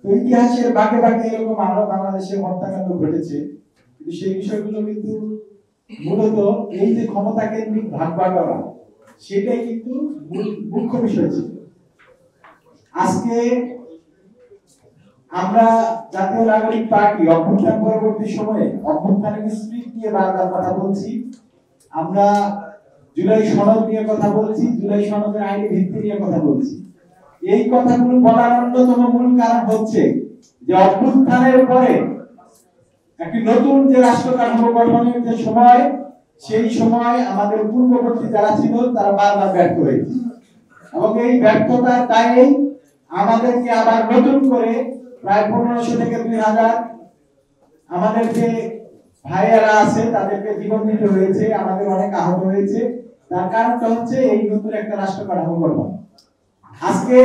তো ইতিহাসের বাঁকে বাঁকে এরকম আরো বাংলাদেশে হত্যাকাণ্ড ঘটেছে, কিন্তু সেই বিষয়গুলো কিন্তু মূলত এই যে ক্ষমতা কেন্দ্রিক ভাগ বাটোয়ারা সেটাই কিন্তু মুখ্য বিষয় ছিল। আজকে আমরা জাতীয় নাগরিক পার্টি অভ্যুত্থান পরবর্তী সময়ে অভ্যুত্থানের স্পিরিট নিয়ে বারবার কথা বলছি, আমরা জুলাই সনদ নিয়ে কথা বলছি, জুলাই সনদের আইনি ভিত্তি নিয়ে কথা বলছি। এই কথাগুলো বলার অন্যতম মূল কারণ হচ্ছে যে অভ্যুত্থানের পরে একটি নতুন যে রাষ্ট্র কাঠামো গঠনের যে সময়, সেই সময় আমাদের পূর্ববর্তী যারা ছিল তারা বারবার ব্যর্থ হয়েছে, এবং এই ব্যর্থতার দায়ে আমাদেরকে আবার নতুন করে প্রায় 1500 থেকে 2000 আমাদের যে ভাইয়েরা আছে তাদেরকে জীবন দিতে হয়েছে, আমাদের অনেক আহত হয়েছে। তার কারণটা হচ্ছে এই নতুন একটা রাষ্ট্র কাঠামো গঠন। আজকে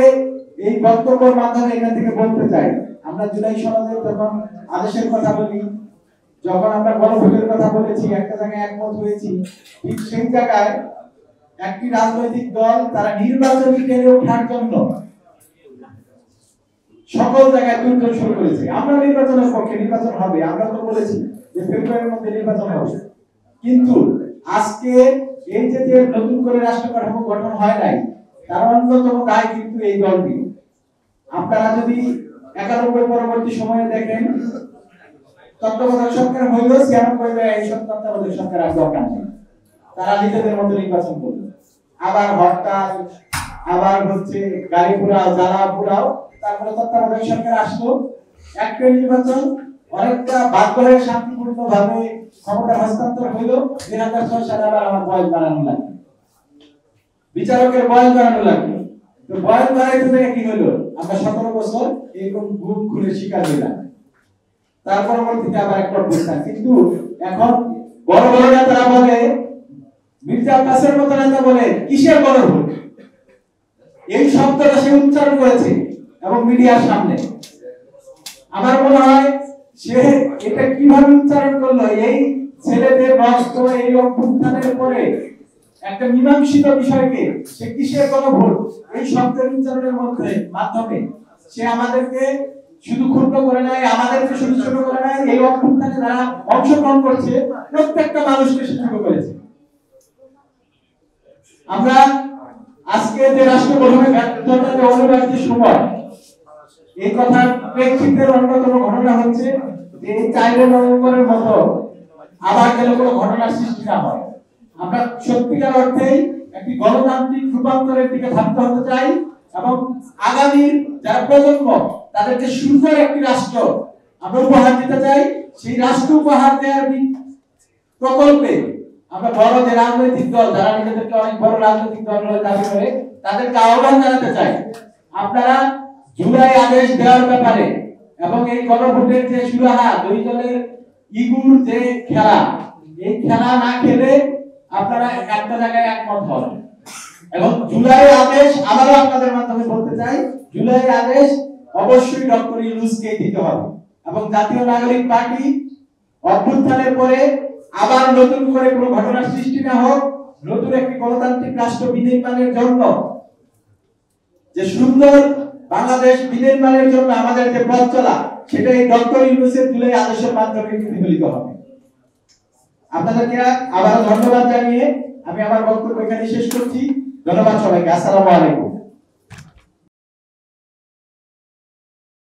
এই বক্তব্যের মাধ্যমে এখান থেকে বলতে চাই, আমরা জুলাই সনদের যখন আদেশের কথা বলি, যখন আমরা গণভোটের কথা বলেছি, একটা জায়গায় একমত হয়েছি, ঠিক সেই জায়গায় একটি রাজনৈতিক দল তারা নির্বাচনী টেনে ওঠার জন্য সকল জায়গায় দুর্যোগ শুরু করেছে। আমরা নির্বাচনের পক্ষে, নির্বাচন হবে, আমরা তো বলেছি যে ফেব্রুয়ারির মধ্যে নির্বাচন হবে, কিন্তু আজকে এই যে নতুন করে রাষ্ট্র কাঠামো গঠন হয় নাই, তার অন্যতম দায় কিন্তু এই দলটি। আপনারা যদি 91 পরবর্তী সময়ে দেখেন, তত্ত্বাবধায়ক সরকার হইল 96 এই সব তত্ত্বাবধায়ক সরকার আর দরকার নেই, তারা নিজেদের মতো নির্বাচন করবে, আবার হরতাল, আবার হচ্ছে গাড়ি পোড়াও, জ্বালা পোড়াও, তারপরে তত্ত্বাবধায়ক সরকার আসলো, একটা নির্বাচন অনেকটা বাধ্য হয়ে শান্তিপূর্ণ ভাবে ক্ষমতা হস্তান্তর হইল। 2006 সালে আবার আমার বয়স বাড়ানো লাগলো, বিচারকের বয়স বাড়ানো লাগলো। তো বয়স বাড়াইতে থেকে কি হলো, আমরা 17 বছর এরকম গুম খুলে শিকার হইলাম। তার পরবর্তীতে আবার একটা অবস্থা, কিন্তু এখন বড় বড় নেতারা বলে, মির্জা আব্বাসের মতো নেতা বলে কিসের গণভোট, এই শব্দটা সে উচ্চারণ করেছে এবং মিডিয়ার সামনে। আমার মনে হয় সে এটা কিভাবে উচ্চারণ করলো, এই ছেলেদের রক্ত, এই অভ্যুত্থানের পরে একটা মীমাংসিত বিষয়কে সে কিসের গণভোট, এই শব্দের উচ্চারণের মাধ্যমে সে আমাদেরকে শুধু ক্ষুণ্ণ করে নাই, আমাদেরকে শুধু ছোট করে নাই, এই অভ্যুত্থানে যারা অংশগ্রহণ করছে প্রত্যেকটা মানুষকে সে ছোট করেছে। আমরা আজকে যে রাষ্ট্র গঠনের ব্যর্থতা যে অনিবার্য সময়, এই কথার প্রেক্ষিতের অন্যতম ঘটনা হচ্ছে যে 4 নভেম্বরের মতো আবার যেন কোনো ঘটনার সৃষ্টি না হয়। আমরা সত্যিকার অর্থেই একটি গণতান্ত্রিক রূপান্তরের দিকে ধাবিত হতে চাই, এবং আগামীর যারা প্রজন্ম তাদেরকে সুন্দর একটি রাষ্ট্র আমরা উপহার দিতে চাই। সেই রাষ্ট্র উপহার দেওয়ার প্রকল্পে আমরা বড় যে রাজনৈতিক দল, যারা নিজেদেরকে অনেক বড় রাজনৈতিক দল বলে দাবি করে, তাদেরকে আহ্বান জানাতে চাই, আপনারা জুলাই আদেশ দেওয়ার ব্যাপারে এবং এই গণভোটের যে সুরাহা, দুই দলের ইগুর যে খেলা, এই খেলা না খেলে আপনারা একটা জায়গায় একমত হন। এবং জুলাই আদেশ, আবারও আপনাদের মাধ্যমে বলতে চাই, জুলাই আদেশ অবশ্যই ডক্টর ইউনূসকে দিতে হবে, এবং জাতীয় নাগরিক পার্টি অভ্যুত্থানের পরে আবার নতুন করে কোনো ঘটনার সৃষ্টি না হোক, নতুন একটি গণতান্ত্রিক রাষ্ট্র বিনির্মাণের জন্য, যে সুন্দর বাংলাদেশ বিনির্মাণের জন্য আমাদের যে পথ চলা, সেটা এই ডক্টর ইউনূসের জুলাই আদেশের মাধ্যমে প্রতিফলিত হবে। আপনাদেরকে আবার ধন্যবাদ জানিয়ে আমি আমার বক্তব্য এখানে শেষ করছি। ধন্যবাদ সবাইকে। আসসালামু আলাইকুম।